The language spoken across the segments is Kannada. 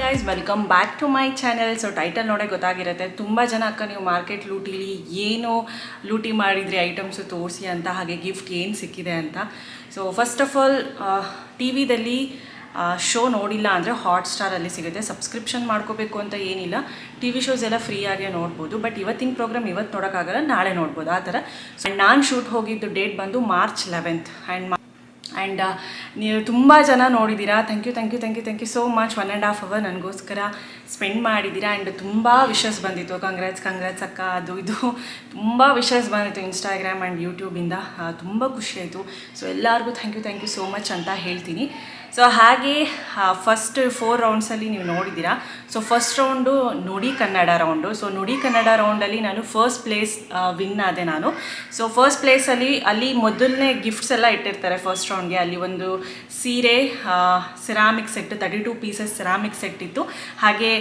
Guys, welcome back to my channel. So title ನೋಡೇ ಗೊತ್ತಾಗಿರುತ್ತೆ, ತುಂಬ ಜನ ಅಕ್ಕ ನೀವು ಮಾರ್ಕೆಟ್ ಲೂಟಿಲಿ ಏನು ಲೂಟಿ ಮಾಡಿದ್ರಿ ಐಟಮ್ಸು ತೋರಿಸಿ ಅಂತ, ಹಾಗೆ ಗಿಫ್ಟ್ ಏನು ಸಿಕ್ಕಿದೆ ಅಂತ. ಸೊ ಫಸ್ಟ್ ಆಫ್ ಆಲ್, ಟಿ ವಿದಲ್ಲಿ ಶೋ ನೋಡಿಲ್ಲ ಅಂದರೆ ಹಾಟ್ಸ್ಟಾರಲ್ಲಿ ಸಿಗುತ್ತೆ. ಸಬ್ಸ್ಕ್ರಿಪ್ಷನ್ ಮಾಡ್ಕೋಬೇಕು ಅಂತ ಏನಿಲ್ಲ, ಟಿ ವಿ ಶೋಸ್ ಎಲ್ಲ ಫ್ರೀಯಾಗೇ ನೋಡ್ಬೋದು. ಬಟ್ ಇವತ್ತಿನ ಪ್ರೋಗ್ರಾಮ್ ಇವತ್ತು ನೋಡೋಕ್ಕಾಗಲ್ಲ, ನಾಳೆ ನೋಡ್ಬೋದು ಆ ಥರ. ಸೊ ನಾನು ಶೂಟ್ ಹೋಗಿದ್ದು ಡೇಟ್ ಬಂದು March 11th. ಆ್ಯಂಡ್ ನೀವು ತುಂಬ ಜನ ನೋಡಿದ್ದೀರಾ. Thank you so much. 1.5 hour ನನಗೋಸ್ಕರ ಸ್ಪೆಂಡ್ ಮಾಡಿದ್ದೀರಾ. ಆ್ಯಂಡ್ ತುಂಬ ವಿಷಸ್ ಬಂದಿತ್ತು, ಕಂಗ್ರಾಟ್ಸ್ ಅಕ್ಕ, ಅದು ಇದು ತುಂಬ ವಿಷಸ್ ಬಂದಿತ್ತು ಇನ್ಸ್ಟಾಗ್ರಾಮ್ ಆ್ಯಂಡ್ ಯೂಟ್ಯೂಬಿಂದ. ತುಂಬ ಖುಷಿಯಾಯಿತು. ಸೊ ಎಲ್ಲರಿಗೂ ಥ್ಯಾಂಕ್ ಯು ಸೋ ಮಚ್ ಅಂತ ಹೇಳ್ತೀನಿ. ಸೊ ಹಾಗೆ ಫಸ್ಟ್ 4 ರೌಂಡ್ಸಲ್ಲಿ ನೀವು ನೋಡಿದ್ದೀರಾ. ಸೊ ಫಸ್ಟ್ ರೌಂಡು ನುಡಿ ಕನ್ನಡ ರೌಂಡು. ಸೊ ನುಡಿ ಕನ್ನಡ ರೌಂಡಲ್ಲಿ ನಾನು ಫಸ್ಟ್ ಪ್ಲೇಸ್ ವಿನ್ ಆದೆ ನಾನು. ಸೊ ಫಸ್ಟ್ ಪ್ಲೇಸಲ್ಲಿ ಅಲ್ಲಿ ಮೊದಲನೇ ಗಿಫ್ಟ್ಸ್ ಎಲ್ಲ ಇಟ್ಟಿರ್ತಾರೆ ಫಸ್ಟ್ ರೌಂಡ್ಗೆ. ಅಲ್ಲಿ ಒಂದು ಸೀರೆ, ceramic set, 32 pieces ceramic set ಇತ್ತು. ಹಾಗೆ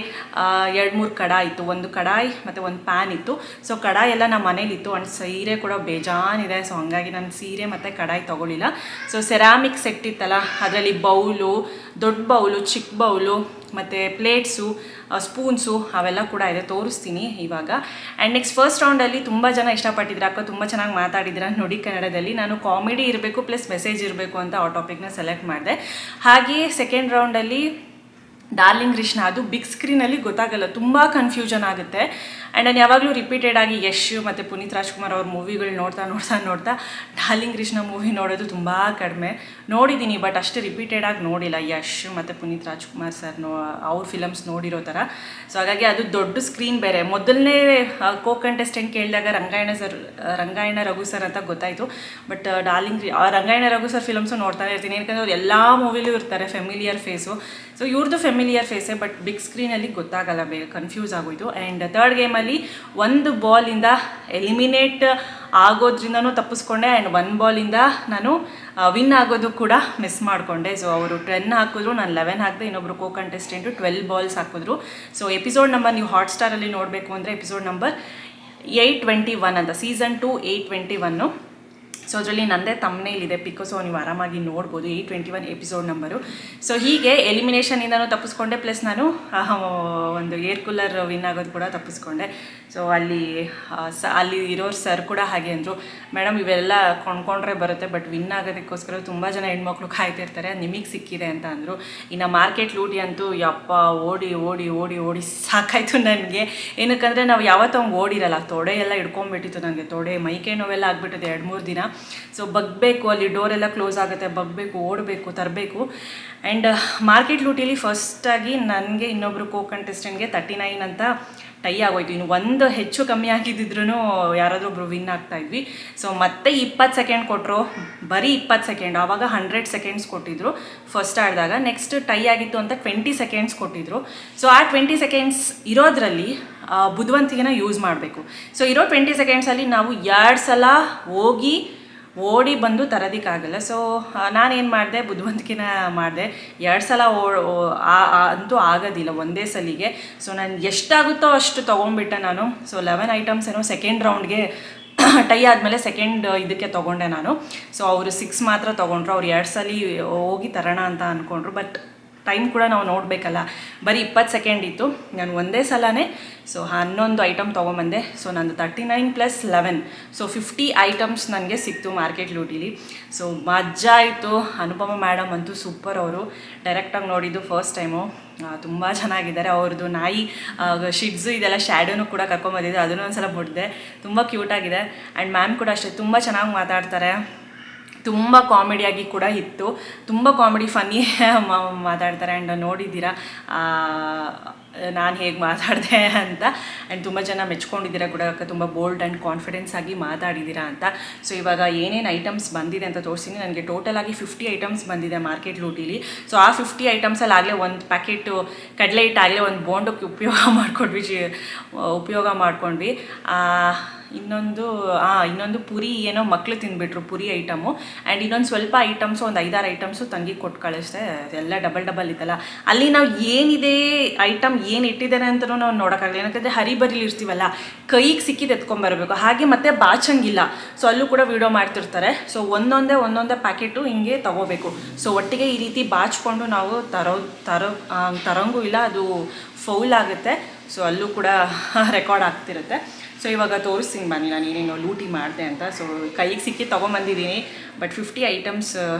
2-3 ಕಡಾಯಿ ಇತ್ತು, ಒಂದು ಕಡಾಯಿ ಮತ್ತು ಒಂದು ಪ್ಯಾನ್ ಇತ್ತು. ಸೊ ಕಡಾಯಿ ಎಲ್ಲ ನಮ್ಮ ಮನೇಲಿತ್ತು. ಆ್ಯಂಡ್ ಸೀರೆ ಕೂಡ ಬೇಜಾನಿದೆ. ಸೊ ಹಂಗಾಗಿ ನಾನು ಸೀರೆ ಮತ್ತು ಕಡಾಯಿ ತೊಗೊಳ್ಳಿಲ್ಲ. ಸೊ ಸೆರಾಮಿಕ್ ಸೆಟ್ ಇತ್ತಲ್ಲ, ಅದರಲ್ಲಿ ಬೌಲು, ದೊಡ್ಡ ಬೌಲು, ಚಿಕ್ಕ ಬೌಲು ಮತ್ತು ಪ್ಲೇಟ್ಸು, ಸ್ಪೂನ್ಸು ಅವೆಲ್ಲ ಕೂಡ ಇದೆ, ತೋರಿಸ್ತೀನಿ ಇವಾಗ. ಆ್ಯಂಡ್ ನೆಕ್ಸ್ಟ್ ಫಸ್ಟ್ ರೌಂಡಲ್ಲಿ ತುಂಬ ಜನ ಇಷ್ಟಪಟ್ಟಿದ್ರು, ಅಕ್ಕ ತುಂಬ ಚೆನ್ನಾಗಿ ಮಾತಾಡಿದ್ದೀರಾ ನುಡಿ ಕನ್ನಡದಲ್ಲಿ. ನಾನು ಕಾಮಿಡಿ ಇರಬೇಕು ಪ್ಲಸ್ ಮೆಸೇಜ್ ಇರಬೇಕು ಅಂತ ಆ ಟಾಪಿಕ್ನ ಸೆಲೆಕ್ಟ್ ಮಾಡಿದೆ. ಹಾಗೆಯೇ ಸೆಕೆಂಡ್ ರೌಂಡಲ್ಲಿ ಡಾರ್ಲಿಂಗ್ ಕೃಷ್ಣ, ಅದು ಬಿಗ್ ಸ್ಕ್ರೀನಲ್ಲಿ ಗೊತ್ತಾಗಲ್ಲ, ತುಂಬ ಕನ್ಫ್ಯೂಷನ್ ಆಗುತ್ತೆ. ಆ್ಯಂಡ್ ನಾನು ಯಾವಾಗಲೂ ರಿಪೀಟೆಡ್ ಆಗಿ ಯಶ್ ಮತ್ತು ಪುನೀತ್ ರಾಜ್ಕುಮಾರ್ ಅವ್ರ ಮೂವಿಗಳು ನೋಡ್ತಾ ಡಾರ್ಲಿಂಗ್ ಕೃಷ್ಣ ಮೂವಿ ನೋಡೋದು ತುಂಬ ಕಡಿಮೆ. ನೋಡಿದ್ದೀನಿ ಬಟ್ ಅಷ್ಟು ರಿಪೀಟೆಡಾಗಿ ನೋಡಿಲ್ಲ ಯಶ್ ಮತ್ತು ಪುನೀತ್ ರಾಜ್ಕುಮಾರ್ ಸರ್ ಅವ್ರ ಫಿಲಮ್ಸ್ ನೋಡಿರೋ ಥರ. ಸೊ ಹಾಗಾಗಿ ಅದು ದೊಡ್ಡ ಸ್ಕ್ರೀನ್ ಬೇರೆ. ಮೊದಲನೇ ಕಂಟೆಸ್ಟೆಂಟ್ ಕೇಳಿದಾಗ ರಂಗಾಯಣ ರಘು ಸರ್ ಅಂತ ಗೊತ್ತಾಯಿತು. But Rangayana Raghu sir films ನೋಡ್ತಾನೆ ಇರ್ತೀನಿ, ಯಾಕಂದರೆ ಅವ್ರು ಎಲ್ಲ ಮೂವಿಲೂ ಇರ್ತಾರೆ, ಫೆಮಿಲಿಯರ್ ಫೇಸು. ಸೊ ಇವ್ರದ್ದು ಫೆಮಿಲಿಯರ್ ಫೇಸೇ, ಬಟ್ ಬಿಗ್ ಸ್ಕ್ರೀನಲ್ಲಿ ಗೊತ್ತಾಗಲ್ಲ, ಬೇಗ ಕನ್ಫ್ಯೂಸ್ ಆಗೋಯ್ತು. ಆ್ಯಂಡ್ ಥರ್ಡ್ ಗೇಮಲ್ಲಿ ಒಂದು ಬಾಲಿಂದ ಎಲಿಮಿನೇಟ್ ಆಗೋದ್ರಿಂದನೂ ತಪ್ಪಿಸ್ಕೊಂಡೆ. ಆ್ಯಂಡ್ 1 ಬಾಲಿಂದ ನಾನು ವಿನ್ ಆಗೋದು ಕೂಡ ಮಿಸ್ ಮಾಡಿಕೊಂಡೆ. ಸೊ ಅವರು 10 ಹಾಕಿದ್ರು, ನಾನು 11 ಹಾಕಿದೆ. ಇನ್ನೊಬ್ಬರು ಕಂಟೆಸ್ಟೆಂಟು 12 ಬಾಲ್ಸ್ ಹಾಕಿದ್ರು. ಸೊ ಎಪಿಸೋಡ್ ನಂಬರ್ ನೀವು ಹಾಟ್ಸ್ಟಾರಲ್ಲಿ ನೋಡಬೇಕು ಅಂದರೆ ಎಪಿಸೋಡ್ ನಂಬರ್ 821 ಅಂತ, ಸೀಸನ್ 2 821. ಸೊ ಅದರಲ್ಲಿ ನನ್ನದೇ ತಮ್ನೇಲಿದೆ ಪಿಕ್, ಸೊ ನೀವು ಆರಾಮಾಗಿ ನೋಡ್ಬೋದು. 821 ಎಪಿಸೋಡ್ ನಂಬರು. ಸೊ ಹೀಗೆ ಎಲಿಮಿನೇಷನಿಂದನೂ ತಪ್ಪಿಸ್ಕೊಂಡೆ, ಪ್ಲಸ್ ನಾನು ಒಂದು ಏರ್ ಕೂಲರ್ ವಿನ್ ಆಗೋದು ಕೂಡ ತಪ್ಪಿಸ್ಕೊಂಡೆ. ಸೊ ಅಲ್ಲಿ ಇರೋರು ಸರ್ ಕೂಡ ಹಾಗೆ ಅಂದರು, ಮೇಡಮ್ ಇವೆಲ್ಲ ಕೊಂಡ್ಕೊಂಡ್ರೆ ಬರುತ್ತೆ, ಬಟ್ ವಿನ್ ಆಗೋದಕ್ಕೋಸ್ಕರ ತುಂಬ ಜನ ಹೆಣ್ಮಕ್ಳು ಕಾಯ್ತಿರ್ತಾರೆ, ನಿಮಗೆ ಸಿಕ್ಕಿದೆ ಅಂತ ಅಂದರು. ಇನ್ನು ಮಾರ್ಕೆಟ್ ಲೂಟಿ ಅಂತೂ ಯಪ್ಪ ಓಡಿ ಸಾಕಾಯಿತು ನನಗೆ. ಏನಕ್ಕಂದರೆ ನಾವು ಯಾವತ್ತೂ ಹಂಗೆ ಓಡಿರಲ್ಲ, ತೊಡೆ ಎಲ್ಲ ಹಿಡ್ಕೊಂಡ್ಬಿಟ್ಟಿತ್ತು ನನಗೆ, ತೊಡೆ ಮೈಕೈ ನೋವೆಲ್ಲ ಆಗಿಬಿಟ್ಟಿದೆ 2-3 ದಿನ. ಸೊ ಬಗ್ಬೇಕು, ಅಲ್ಲಿ ಡೋರೆಲ್ಲ ಕ್ಲೋಸ್ ಆಗುತ್ತೆ, ಬಗ್ಬೇಕು, ಓಡಬೇಕು, ತರಬೇಕು. ಆ್ಯಂಡ್ ಮಾರ್ಕೆಟ್ ಲೂಟಿಲಿ ಫಸ್ಟಾಗಿ ನನಗೆ ಇನ್ನೊಬ್ಬರು ಕಂಟೆಸ್ಟೆಂಟ್ಗೆ 39 ಅಂತ ಟೈ ಆಗೋಯ್ತು. ಇನ್ನು ಒಂದು ಹೆಚ್ಚು ಕಮ್ಮಿ ಆಗಿದ್ದಿದ್ರೂ ಯಾರಾದರೂ ಒಬ್ಬರು ವಿನ್ ಆಗ್ತಾಯಿದ್ವಿ. ಸೊ ಮತ್ತೆ 20 ಸೆಕೆಂಡ್ ಕೊಟ್ಟರು, ಬರೀ 20 ಸೆಕೆಂಡ್. ಆವಾಗ 100 ಸೆಕೆಂಡ್ಸ್ ಕೊಟ್ಟಿದ್ರು ಫಸ್ಟ್ ಆಡಿದಾಗ. ನೆಕ್ಸ್ಟ್ ಟೈ ಆಗಿತ್ತು ಅಂತ 20 ಸೆಕೆಂಡ್ಸ್ ಕೊಟ್ಟಿದ್ರು. ಸೊ ಆ 20 ಸೆಕೆಂಡ್ಸ್ ಇರೋದ್ರಲ್ಲಿ ಬುದ್ಧಿವಂತಿಕೆನ ಯೂಸ್ ಮಾಡಬೇಕು. ಸೊ ಇರೋ 20 ಸೆಕೆಂಡ್ಸಲ್ಲಿ ನಾವು 2 ಸಲ ಓಡಿ ಬಂದು ತರೋದಕ್ಕಾಗಲ್ಲ. ಸೊ ನಾನೇನು ಮಾಡಿದೆ, ಬುದ್ಧಿವಂತಿಕೆನ ಮಾಡಿದೆ. 2 ಸಲ ಅಂತೂ ಆಗೋದಿಲ್ಲ ಒಂದೇ ಸಲಿಗೆ. ಸೊ ನಾನು ಎಷ್ಟಾಗುತ್ತೋ ಅಷ್ಟು ತೊಗೊಂಡ್ಬಿಟ್ಟೆ ನಾನು. ಸೊ 11 ಐಟಮ್ಸ್ ಏನೋ ಸೆಕೆಂಡ್ ರೌಂಡ್ಗೆ ಟೈ ಆದಮೇಲೆ ಸೆಕೆಂಡ್ ಇದಕ್ಕೆ ತೊಗೊಂಡೆ ನಾನು. ಸೊ ಅವರು 6 ಮಾತ್ರ ತೊಗೊಂಡ್ರು. ಅವ್ರು 2 ಸಲ ಹೋಗಿ ತರೋಣ ಅಂತ ಅಂದ್ಕೊಂಡ್ರು. ಬಟ್ ಟೈಮ್ ಕೂಡ ನಾವು ನೋಡಬೇಕಲ್ಲ, ಬರೀ 20 ಸೆಕೆಂಡ್ ಇತ್ತು. ನಾನು ಒಂದೇ ಸಲನೇ 11 ಐಟಮ್ ತೊಗೊಂಬಂದೆ. ಸೊ ನಂದು 39 + 11, ಸೊ 50 ಐಟಮ್ಸ್ ನನಗೆ ಸಿಕ್ತು ಮಾರ್ಕೆಟ್ ಲೂಟಿಲಿ. ಸೊ ಮಜಾ ಆಯಿತು. ಅನುಪಮ ಮೇಡಮ್ ಅಂತೂ ಸೂಪರ್. ಅವರು ಡೈರೆಕ್ಟಾಗಿ ನೋಡಿದ್ದು ಫಸ್ಟ್ ಟೈಮು, ತುಂಬ ಚೆನ್ನಾಗಿದ್ದಾರೆ. ಅವ್ರದ್ದು ನಾಯಿ ಶಿಡ್ಸು ಇದೆಲ್ಲ ಶ್ಯಾಡೋನು ಕೂಡ ಕರ್ಕೊಂಬಂದಿದ್ದೆ, ಅದನ್ನೂ ಒಂದ್ಸಲ ಮುಟ್ಟಿದೆ, ತುಂಬ ಕ್ಯೂಟಾಗಿದೆ. ಆ್ಯಂಡ್ ಮ್ಯಾಮ್ ಕೂಡ ಅಷ್ಟೇ, ತುಂಬ ಚೆನ್ನಾಗಿ ಮಾತಾಡ್ತಾರೆ, ತುಂಬ ಕಾಮಿಡಿಯಾಗಿ ಕೂಡ ಇತ್ತು, ತುಂಬ ಕಾಮಿಡಿ ಫನ್ನಿ ಮಾತಾಡ್ತಾರೆ. ಆ್ಯಂಡ್ ನೋಡಿದ್ದೀರಾ ನಾನು ಹೇಗೆ ಮಾತಾಡಿದೆ ಅಂತ. ಆ್ಯಂಡ್ ತುಂಬ ಜನ ಮೆಚ್ಕೊಂಡಿದ್ದೀರಾ ಕೂಡ, ತುಂಬ ಬೋಲ್ಡ್ ಆ್ಯಂಡ್ ಕಾನ್ಫಿಡೆನ್ಸ್ ಆಗಿ ಮಾತಾಡಿದ್ದೀರಾ ಅಂತ. ಸೊ ಇವಾಗ ಏನೇನು ಐಟಮ್ಸ್ ಬಂದಿದೆ ಅಂತ ತೋರಿಸ್ತೀನಿ. ನನಗೆ ಟೋಟಲಾಗಿ 50 ಐಟಮ್ಸ್ ಬಂದಿದೆ ಮಾರ್ಕೆಟ್ ಲೂಟಿಲಿ. ಸೊ ಆ 50 ಐಟಮ್ಸಲ್ಲಿ ಆಗಲೇ ಒಂದು ಪ್ಯಾಕೆಟು ಕಡಲೆ ಹಿಟ್ಟು ಆಗಲೇ ಒಂದು ಬೋಂಡಕ್ಕೆ ಉಪಯೋಗ ಮಾಡ್ಕೊಂಡ್ವಿ. ಇನ್ನೊಂದು ಪುರಿ ಏನೋ ಮಕ್ಕಳು ತಿಂದುಬಿಟ್ರು, ಪುರಿ ಐಟಮು. ಆ್ಯಂಡ್ ಇನ್ನೊಂದು ಸ್ವಲ್ಪ ಐಟಮ್ಸು, ಒಂದು 5-6 ಐಟಮ್ಸು ತಂಗಿ ಕೊಟ್ಟು ಕಳಿಸ್ದೆ. ಅದೆಲ್ಲ ಡಬಲ್ ಇತ್ತಲ್ಲ. ಅಲ್ಲಿ ನಾವು ಏನಿದೆ ಐಟಮ್ ಏನು ಇಟ್ಟಿದ್ದಾರೆ ಅಂತಲೂ ನಾವು ನೋಡೋಕ್ಕಾಗಲ್ಲ. ಏನಕ್ಕೆ ಹರಿಬರಿಲಿ ಇರ್ತೀವಲ್ಲ, ಕೈಗೆ ಸಿಕ್ಕಿದ್ದು ಎತ್ಕೊಂಬರಬೇಕು. ಹಾಗೆ ಮತ್ತೆ ಬಾಚಂಗಿಲ್ಲ. ಸೊ ಅಲ್ಲೂ ಕೂಡ ವೀಡಿಯೋ ಮಾಡ್ತಿರ್ತಾರೆ. ಸೊ ಒಂದೊಂದೇ ಪ್ಯಾಕೆಟು ಹಿಂಗೆ ತೊಗೋಬೇಕು. ಸೊ ಒಟ್ಟಿಗೆ ಈ ರೀತಿ ಬಾಚ್ಕೊಂಡು ನಾವು ತರಂಗೂ ಇಲ್ಲ, ಅದು ಫೌಲ್ ಆಗುತ್ತೆ. ಸೊ ಅಲ್ಲೂ ಕೂಡ ರೆಕಾರ್ಡ್ ಆಗ್ತಿರುತ್ತೆ. ಸೊ ಇವಾಗ ತೋರಿಸ್ತೀನಿ ಬನ್ನಿ ನಾನು ಏನೇನು ಲೂಟಿ ಮಾಡಿದೆ ಅಂತ. ಸೊ ಕೈಗೆ ಸಿಕ್ಕಿ ತೊಗೊಂಬಂದಿದ್ದೀನಿ, ಬಟ್ 50 ಐಟಮ್ಸ್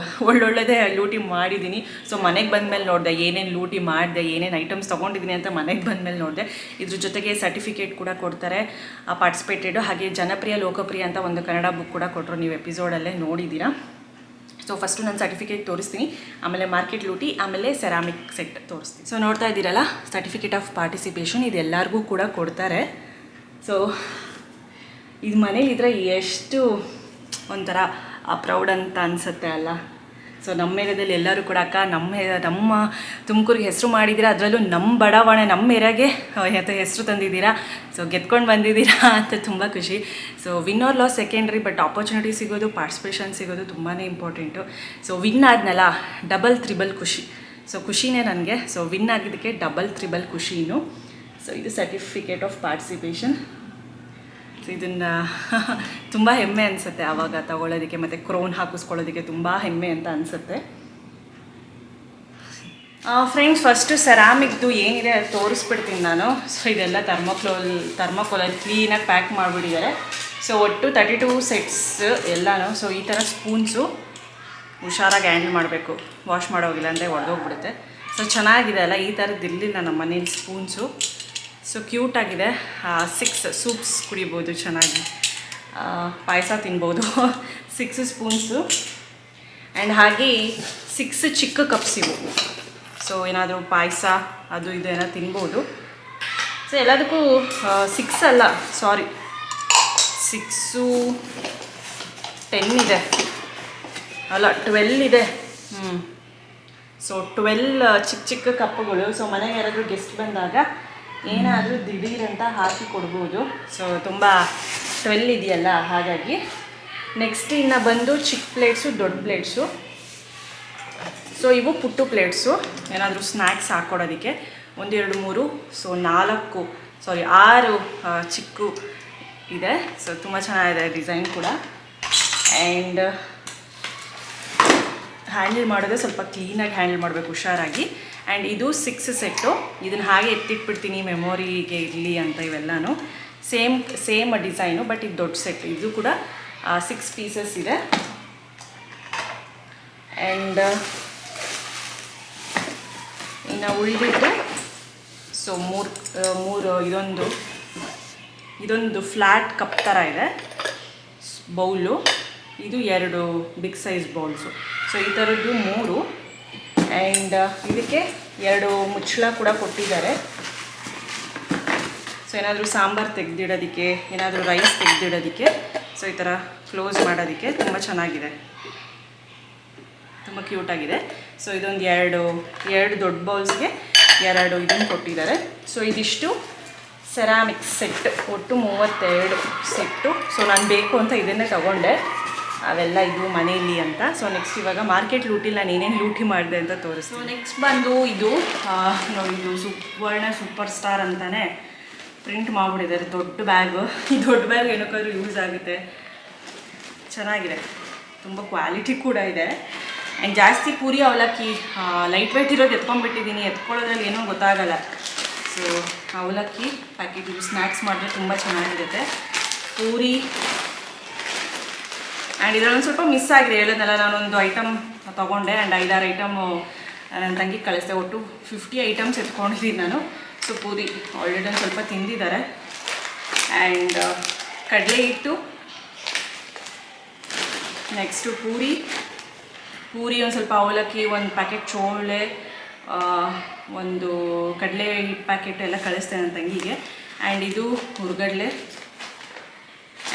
ಒಳ್ಳೊಳ್ಳೆದೇ ಲೂಟಿ ಮಾಡಿದ್ದೀನಿ. ಸೊ ಮನೆಗೆ ಬಂದಮೇಲೆ ನೋಡಿದೆ ಏನೇನು ಲೂಟಿ ಮಾಡಿದೆ, ಏನೇನು ಐಟಮ್ಸ್ ತೊಗೊಂಡಿದ್ದೀನಿ ಅಂತ ಮನೆಗೆ ಬಂದಮೇಲೆ ನೋಡಿದೆ. ಇದ್ರ ಜೊತೆಗೆ ಸರ್ಟಿಫಿಕೇಟ್ ಕೂಡ ಕೊಡ್ತಾರೆ ಪಾರ್ಟಿಸಿಪೇಟೆಡು. ಹಾಗೆ ಜನಪ್ರಿಯ ಲೋಕಪ್ರಿಯ ಅಂತ ಒಂದು ಕನ್ನಡ ಬುಕ್ ಕೂಡ ಕೊಟ್ಟರು, ನೀವು ಎಪಿಸೋಡಲ್ಲೇ ನೋಡಿದ್ದೀರಾ. ಸೊ ಫಸ್ಟು ನಾನು ಸರ್ಟಿಫಿಕೇಟ್ ತೋರಿಸ್ತೀನಿ, ಆಮೇಲೆ ಮಾರ್ಕೆಟ್ ಲೂಟಿ, ಆಮೇಲೆ ಸೆರಾಮಿಕ್ ಸೆಟ್ ತೋರಿಸ್ತೀನಿ. ಸೊ ನೋಡ್ತಾ ಇದ್ದೀರಲ್ಲ, ಸರ್ಟಿಫಿಕೇಟ್ ಆಫ್ ಪಾರ್ಟಿಸಿಪೇಷನ್ ಇದು ಎಲ್ಲರಿಗೂ ಕೂಡ ಕೊಡ್ತಾರೆ. ಸೊ ಇದು ಮನೇಲಿದ್ರೆ ಎಷ್ಟು ಒಂಥರ ಪ್ರೌಡ್ ಅಂತ ಅನಿಸುತ್ತೆ ಅಲ್ಲ. ಸೊ ನಮ್ಮ ಏರಿಯಾದಲ್ಲಿ ಎಲ್ಲರೂ ಕೂಡ ಅಕ್ಕ ನಮ್ಮ ತುಮಕೂರಿಗೆ ಹೆಸರು ಮಾಡಿದ್ದೀರಾ, ಅದರಲ್ಲೂ ನಮ್ಮ ಬಡಾವಣೆ ನಮ್ಮ ಏರಿಯಾಗೆ ಹೆಸರು ತಂದಿದ್ದೀರಾ, ಸೊ ಗೆದ್ಕೊಂಡು ಬಂದಿದ್ದೀರಾ ಅಂತ ತುಂಬ ಖುಷಿ. So win or loss secondary, but opportunity ಸಿಗೋದು, ಪಾರ್ಟಿಸಿಪೇಷನ್ ಸಿಗೋದು ತುಂಬಾ ಇಂಪಾರ್ಟೆಂಟು. ಸೊ ವಿನ್ ಆದ್ನಲ್ಲ, ಡಬಲ್ ತ್ರಿಬಲ್ ಖುಷಿ. ಸೊ ಖುಷಿನೇ ನನಗೆ. ಸೊ ವಿನ್ ಆಗಿದ್ದಕ್ಕೆ ಡಬಲ್ ತ್ರಿಬಲ್ ಖುಷಿನೂ. ಸೊ ಇದು ಸರ್ಟಿಫಿಕೇಟ್ ಆಫ್ ಪಾರ್ಟಿಸಿಪೇಷನ್. ಸೊ ಇದನ್ನು ತುಂಬ ಹೆಮ್ಮೆ ಅನಿಸುತ್ತೆ ಆವಾಗ ತಗೊಳ್ಳೋದಕ್ಕೆ, ಮತ್ತು ಕ್ರೌನ್ ಹಾಕಿಸ್ಕೊಳ್ಳೋದಕ್ಕೆ ತುಂಬ ಹೆಮ್ಮೆ ಅಂತ ಅನಿಸುತ್ತೆ. ಫ್ರೆಂಡ್ಸ್, ಫಸ್ಟು ಸೆರಾಮಿಕ್ದು ಏನಿದೆ ಅದು ತೋರಿಸ್ಬಿಡ್ತೀನಿ ನಾನು. ಸೊ ಇದೆಲ್ಲ ಥರ್ಮೋಕೋಲಲ್ಲಿ ಕ್ಲೀನಾಗಿ ಪ್ಯಾಕ್ ಮಾಡಿಬಿಟ್ಟಿದ್ದಾರೆ. ಸೊ ಒಟ್ಟು 32 ಸೆಟ್ಸ್ ಎಲ್ಲನೂ. ಸೊ ಈ ಥರ ಸ್ಪೂನ್ಸು ಹುಷಾರಾಗಿ ಹ್ಯಾಂಡಲ್ ಮಾಡಬೇಕು, ವಾಶ್ ಮಾಡೋಗಿಲ್ಲ ಅಂದರೆ ಒಡೆದೋಗ್ಬಿಡುತ್ತೆ. ಸೊ ಚೆನ್ನಾಗಿದೆ ಅಲ್ಲ, ಈ ಥರದ್ದು ಇರಲಿಲ್ಲ ನಮ್ಮ ಮನೇಲಿ ಸ್ಪೂನ್ಸು. ಸೊ ಕ್ಯೂಟಾಗಿದೆ. 6 ಸೂಪ್ಸ್ ಕುಡಿಬೋದು, ಚೆನ್ನಾಗಿ ಪಾಯಸ ತಿನ್ಬೋದು. 6 ಸ್ಪೂನ್ಸು. ಆ್ಯಂಡ್ ಹಾಗೆ 6 ಚಿಕ್ಕ ಕಪ್ಸ್ ಇವು. ಸೊ ಏನಾದರೂ ಪಾಯಸ ಅದು ಇದು ಏನೋ ತಿನ್ಬೋದು. ಸೊ ಎಲ್ಲದಕ್ಕೂ 6 ಅಲ್ಲ, ಸಾರಿ 6 10 ಇದೆ ಅಲ್ಲ 12 ಇದೆ. ಸೊ 12 ಚಿಕ್ಕ ಕಪ್ಪುಗಳು. ಸೊ ಮನೆಗೆ ಯಾರಾದರೂ ಗೆಸ್ಟ್ ಬಂದಾಗ ಏನಾದರೂ ದಿಢೀರಂತ ಹಾಕಿ ಕೊಡ್ಬೋದು. ಸೊ ತುಂಬ 12 ಇದೆಯಲ್ಲ, ಹಾಗಾಗಿ. ನೆಕ್ಸ್ಟ್ ಇನ್ನು ಬಂದು ಚಿಕ್ಕ ಪ್ಲೇಟ್ಸು, ದೊಡ್ಡ ಪ್ಲೇಟ್ಸು. ಸೊ ಇವು ಪುಟ್ಟು ಪ್ಲೇಟ್ಸು, ಏನಾದರೂ ಸ್ನ್ಯಾಕ್ಸ್ ಹಾಕ್ಕೊಡೋದಕ್ಕೆ. 1 2 3 ಸೊ 6 ಚಿಕ್ಕು ಇದೆ. ಸೊ ತುಂಬ ಚೆನ್ನಾಗಿದೆ ಡಿಸೈನ್ ಕೂಡ. ಆ್ಯಂಡ್ ಹ್ಯಾಂಡಲ್ ಮಾಡೋದು ಸ್ವಲ್ಪ ಕ್ಲೀನಾಗಿ ಹ್ಯಾಂಡಲ್ ಮಾಡಬೇಕು, ಹುಷಾರಾಗಿ. ಆ್ಯಂಡ್ ಇದು 6 ಸೆಟ್ಟು. ಇದನ್ನು ಹಾಗೆ ಎತ್ತಿಟ್ಬಿಡ್ತೀನಿ ಮೆಮೊರಿಗೆ ಇರಲಿ ಅಂತ. ಇವೆಲ್ಲನೂ ಸೇಮ್ ಡಿಸೈನು, ಬಟ್ ಇದು ದೊಡ್ಡ ಸೆಟ್. ಇದು ಕೂಡ 6 ಪೀಸಸ್ ಇದೆ. ಆ್ಯಂಡ್ ಇನ್ನು ಉಳಿದಿದ್ದು ಸೊ ಮೂರು ಇದೊಂದು ಫ್ಲ್ಯಾಟ್ ಕಪ್ ಥರ ಇದೆ ಬೌಲು. ಇದು 2 ಬಿಗ್ ಸೈಜ್ ಬೌಲ್ಸು. ಸೊ ಈ ಥರದ್ದು 3. ಆ್ಯಂಡ್ ಇದಕ್ಕೆ 2 ಮುಚ್ಚಳ ಕೂಡ ಕೊಟ್ಟಿದ್ದಾರೆ. ಸೊ ಏನಾದರೂ ಸಾಂಬಾರು ತೆಗೆದಿಡೋದಕ್ಕೆ, ಏನಾದರೂ ರೈಸ್ ತೆಗೆದಿಡೋದಕ್ಕೆ, ಸೊ ಈ ಥರ ಕ್ಲೋಸ್ ಮಾಡೋದಕ್ಕೆ ತುಂಬ ಚೆನ್ನಾಗಿದೆ, ತುಂಬ ಕ್ಯೂಟಾಗಿದೆ. ಸೊ ಇದೊಂದು 2 ದೊಡ್ಡ ಬೌಲ್ಸ್ಗೆ 2 ಇದನ್ನು ಕೊಟ್ಟಿದ್ದಾರೆ. ಸೊ ಇದಿಷ್ಟು ಸೆರಾಮಿಕ್ ಸೆಟ್, ಒಟ್ಟು 32 ಸೆಟ್ಟು. ಸೊ ನಾನು ಬೇಕು ಅಂತ ಇದನ್ನೇ ತಗೊಂಡೆ, ಅವೆಲ್ಲ ಇದು ಮನೆಯಲ್ಲಿ ಅಂತ. ಸೊ ನೆಕ್ಸ್ಟ್ ಇವಾಗ ಮಾರ್ಕೆಟ್ ಲೂಟಿಲಿ ನಾನು ಏನೇನು ಲೂಟಿ ಮಾಡಿದೆ ಅಂತ ತೋರಿಸ್ತೀನಿ. ಸೊ ನೆಕ್ಸ್ಟ್ ಬಂದು ಇದು ನೋಡಿ, ಇದು ಸುವರ್ಣ ಸೂಪರ್ ಸ್ಟಾರ್ ಅಂತಲೇ ಪ್ರಿಂಟ್ ಮಾಡಿಬಿಟ್ಟಿದ್ದಾರೆ. ದೊಡ್ಡ ಬ್ಯಾಗು. ಈ ದೊಡ್ಡ ಬ್ಯಾಗ್ ಏನಕ್ಕಾದ್ರೂ ಯೂಸ್ ಆಗುತ್ತೆ, ಚೆನ್ನಾಗಿದೆ, ತುಂಬ ಕ್ವಾಲಿಟಿ ಕೂಡ ಇದೆ. ಆ್ಯಂಡ್ ಜಾಸ್ತಿ ಪೂರಿ ಅವಲಕ್ಕಿ ಲೈಟ್ ವೆಯ್ಟ್ ಇರೋದು ಎತ್ಕೊಂಡ್ಬಿಟ್ಟಿದ್ದೀನಿ, ಎತ್ಕೊಳ್ಳೋದ್ರಲ್ಲಿ ಏನೂ ಗೊತ್ತಾಗಲ್ಲ. ಸೊ ಅವಲಕ್ಕಿ ಪ್ಯಾಕೆಟ್ ಇದು ಸ್ನ್ಯಾಕ್ಸ್ ಮಾಡಿದ್ರೆ ತುಂಬ ಚೆನ್ನಾಗಿರುತ್ತೆ. ಪೂರಿ ಆ್ಯಂಡ್ ಇದರಲ್ಲೊಂದು ಸ್ವಲ್ಪ ಮಿಸ್ ಆಗಿದೆ, ಹೇಳೋದಲ್ಲ. ನಾನೊಂದು ಐಟಮ್ ತೊಗೊಂಡೆ ಆ್ಯಂಡ್ 5-6 ಐಟಮು ನನ್ನ ತಂಗಿ ಕಳಿಸ್ದೆ. ಒಟ್ಟು 50 ಐಟಮ್ಸ್ ಎತ್ಕೊಂಡಿದ್ದೀನಿ ನಾನು. ಸೊ ಪೂರಿ ಆಲ್ರೆಡಿ ಒಂದು ಸ್ವಲ್ಪ ತಿಂದಿದ್ದಾರೆ. ಆ್ಯಂಡ್ ಕಡಲೆ ಹಿಟ್ಟು, ನೆಕ್ಸ್ಟು ಪೂರಿ ಒಂದು ಸ್ವಲ್ಪ ಅವಲಕ್ಕಿ, ಒಂದು ಪ್ಯಾಕೆಟ್ ಚೋಳೆ, ಒಂದು ಕಡಲೆ ಹಿಟ್ಟು ಪ್ಯಾಕೆಟ್ ಎಲ್ಲ ಕಳಿಸ್ದೆ ನನ್ನ ತಂಗಿಗೆ. ಆ್ಯಂಡ್ ಇದು ಹುರ್ಗಡ್ಲೆ.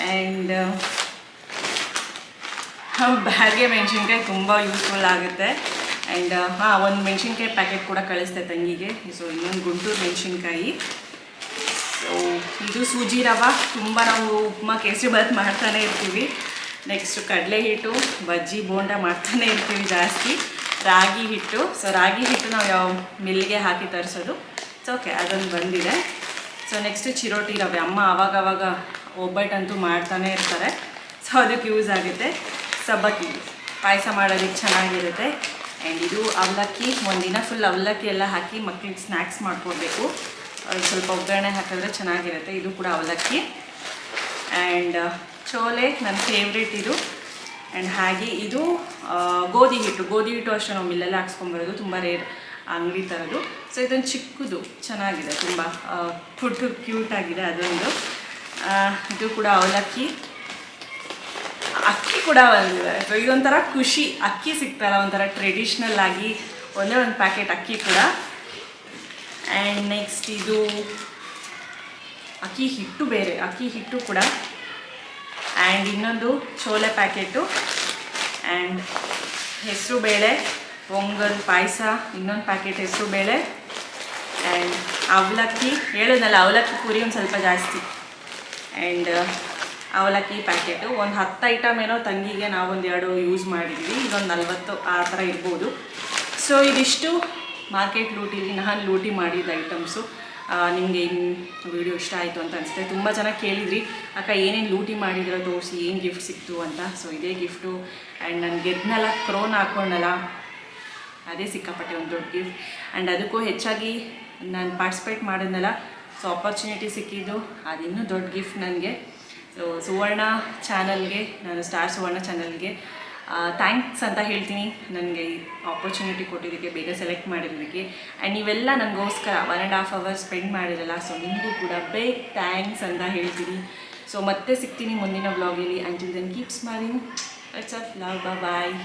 ಆ್ಯಂಡ್ ಬ್ಯಾಗ್ಗೆ ಮೆಣಸಿನ್ಕಾಯಿ ತುಂಬ ಯೂಸ್ಫುಲ್ ಆಗುತ್ತೆ. ಆ್ಯಂಡ್ ಒಂದು ಮೆಣಸಿನ್ಕಾಯಿ ಪ್ಯಾಕೆಟ್ ಕೂಡ ಕಳಿಸ್ದೆ ತಂಗಿಗೆ. ಸೊ ಇನ್ನೊಂದು ಗುಂಟೂರು ಮೆಣಸಿನ್ಕಾಯಿ. ಸೊ ಇದು ಸೂಜಿ ರವೆ, ತುಂಬ ನಾವು ಉಪ್ಮಾ ಕೇಸರಿಬಾತ್ ಮಾಡ್ತಾನೆ ಇರ್ತೀವಿ. ನೆಕ್ಸ್ಟು ಕಡಲೆ ಹಿಟ್ಟು, ಬಜ್ಜಿ ಬೋಂಡ ಮಾಡ್ತಾನೆ ಇರ್ತೀವಿ ಜಾಸ್ತಿ. ರಾಗಿ ಹಿಟ್ಟು, ಸೊ ರಾಗಿ ಹಿಟ್ಟು ನಾವು ಯಾವ ಮಿಲ್ಗೆ ಹಾಕಿ ತರಿಸೋದು. ಸೊ ಓಕೆ, ಅದೊಂದು ಬಂದಿದೆ. ಸೊ ನೆಕ್ಸ್ಟು ಚಿರೋಟಿ ರವೆ, ಅಮ್ಮ ಆವಾಗವಾಗ ಒಬ್ಬಟ್ಟಂತೂ ಮಾಡ್ತಾನೆ ಇರ್ತಾರೆ, ಸೊ ಅದಕ್ಕೆ ಯೂಸ್ ಆಗುತ್ತೆ. ಸಬ್ಬಕ್ಕಿ ಪಾಯಸ ಮಾಡೋದಕ್ಕೆ ಚೆನ್ನಾಗಿರುತ್ತೆ. ಆ್ಯಂಡ್ ಇದು ಅವಲಕ್ಕಿ, ಒಂದಿನ ಫುಲ್ ಅವಲಕ್ಕಿ ಎಲ್ಲ ಹಾಕಿ ಮಕ್ಳಿಗೆ ಸ್ನ್ಯಾಕ್ಸ್ ಮಾಡ್ಕೊಡ್ಬೇಕು, ಸ್ವಲ್ಪ ಒಗ್ಗರಣೆ ಹಾಕಿದ್ರೆ ಚೆನ್ನಾಗಿರುತ್ತೆ. ಇದು ಕೂಡ ಅವಲಕ್ಕಿ. ಆ್ಯಂಡ್ ಚೋಲೆ ನನ್ನ ಫೇವ್ರೇಟ್ ಇದು. ಆ್ಯಂಡ್ ಹಾಗೆ ಇದು ಗೋಧಿ ಹಿಟ್ಟು ಅಷ್ಟೇ ನಾವು ಮಿಲ್ಲೆಲ್ಲ ಹಾಕ್ಸ್ಕೊಂಬರೋದು, ತುಂಬ ರೇರ್ ಅಂಗಡಿ ಥರದ್ದು. ಸೊ ಇದೊಂದು ಚಿಕ್ಕದು ಚೆನ್ನಾಗಿದೆ, ತುಂಬ ಫುಡ್ ಕ್ಯೂಟಾಗಿದೆ ಅದೊಂದು. ಇದು ಕೂಡ ಅವಲಕ್ಕಿ. ಅಕ್ಕಿ ಕೂಡ ಬಂದಿದೆ. ಸೊ ಇದೊಂಥರ ಖುಷಿ, ಅಕ್ಕಿ ಸಿಗ್ತಲ್ಲ ಒಂಥರ ಟ್ರೆಡಿಷ್ನಲ್ ಆಗಿ, ಒಂದೇ ಒಂದು ಪ್ಯಾಕೆಟ್ ಅಕ್ಕಿ ಕೂಡ. ಆ್ಯಂಡ್ ನೆಕ್ಸ್ಟ್ ಇದು ಅಕ್ಕಿ ಹಿಟ್ಟು, ಬೇರೆ ಅಕ್ಕಿ ಹಿಟ್ಟು ಕೂಡ. ಆ್ಯಂಡ್ ಇನ್ನೊಂದು ಚೋಲೆ ಪ್ಯಾಕೆಟು. ಆ್ಯಂಡ್ ಹೆಸರು ಬೇಳೆ, ಪೊಂಗಲ್ ಪಾಯಸ, ಇನ್ನೊಂದು ಪ್ಯಾಕೆಟ್ ಹೆಸರು ಬೇಳೆ. ಆ್ಯಂಡ್ ಅವಲಕ್ಕಿ, ಹೇಳಿದ್ನಲ್ಲ ಅವಲಕ್ಕಿ ಪೂರಿ ಒಂದು ಸ್ವಲ್ಪ ಜಾಸ್ತಿ. ಆ್ಯಂಡ್ ಅವಲಕ್ಕಿ ಪ್ಯಾಕೆಟು ಒಂದು 10 ಐಟಮ್ ಏನೋ ತಂಗಿಗೆ ನಾವೊಂದು 2 ಯೂಸ್ ಮಾಡಿದ್ವಿ, ಇದೊಂದು 40 ಆ ಥರ ಇರ್ಬೋದು. ಸೊ ಇದಿಷ್ಟು ಮಾರ್ಕೆಟ್ ಲೂಟಿಲಿ ನಾನು ಲೂಟಿ ಮಾಡಿದ ಐಟಮ್ಸು. ನಿಮಗೆ ವಿಡಿಯೋ ಇಷ್ಟ ಆಯಿತು ಅಂತ ಅನಿಸುತ್ತೆ. ತುಂಬ ಜನ ಕೇಳಿದ್ರಿ, ಅಕ್ಕ ಏನೇನು ಲೂಟಿ ಮಾಡಿದ್ರೋ ತೋರಿಸಿ, ಏನು ಗಿಫ್ಟ್ ಸಿಕ್ತು ಅಂತ. ಸೊ ಇದೇ ಗಿಫ್ಟು. ಆ್ಯಂಡ್ ನಾನು ಗೆದ್ನಲ್ಲ, ಕ್ರೋನ್ ಹಾಕ್ಕೊಂಡಲ್ಲ, ಅದೇ ಸಿಕ್ಕಾಪಟ್ಟೆ ಒಂದು ದೊಡ್ಡ ಗಿಫ್ಟ್. ಆ್ಯಂಡ್ ಅದಕ್ಕೂ ಹೆಚ್ಚಾಗಿ ನಾನು ಪಾರ್ಟಿಸಿಪೇಟ್ ಮಾಡಿದ್ನಲ್ಲ, ಸೊ ಆಪರ್ಚುನಿಟಿ ಸಿಕ್ಕಿದ್ದು ಅದಿನ್ನೂ ದೊಡ್ಡ ಗಿಫ್ಟ್ ನನಗೆ. ಸೊ ಸುವರ್ಣ ಚಾನಲ್ಗೆ, ನಾನು ಸ್ಟಾರ್ ಸುವರ್ಣ ಚಾನಲ್ಗೆ ಥ್ಯಾಂಕ್ಸ್ ಅಂತ ಹೇಳ್ತೀನಿ, ನನಗೆ ಈ ಆಪರ್ಚುನಿಟಿ ಕೊಟ್ಟಿದ್ದಕ್ಕೆ, ಬೇಗ ಸೆಲೆಕ್ಟ್ ಮಾಡಿರೋದಕ್ಕೆ. ಆ್ಯಂಡ್ ನೀವೆಲ್ಲ ನನಗೋಸ್ಕರ 1.5 hours ಸ್ಪೆಂಡ್ ಮಾಡಿರಲ್ಲ, ಸೊ ನಿಮಗೂ ಕೂಡ ಬೇಗ ಥ್ಯಾಂಕ್ಸ್ ಅಂತ ಹೇಳ್ತೀನಿ. ಸೊ ಮತ್ತೆ ಸಿಗ್ತೀನಿ ಮುಂದಿನ ವ್ಲಾಗಲ್ಲಿ. Until then keep smiling. It's a love, bye.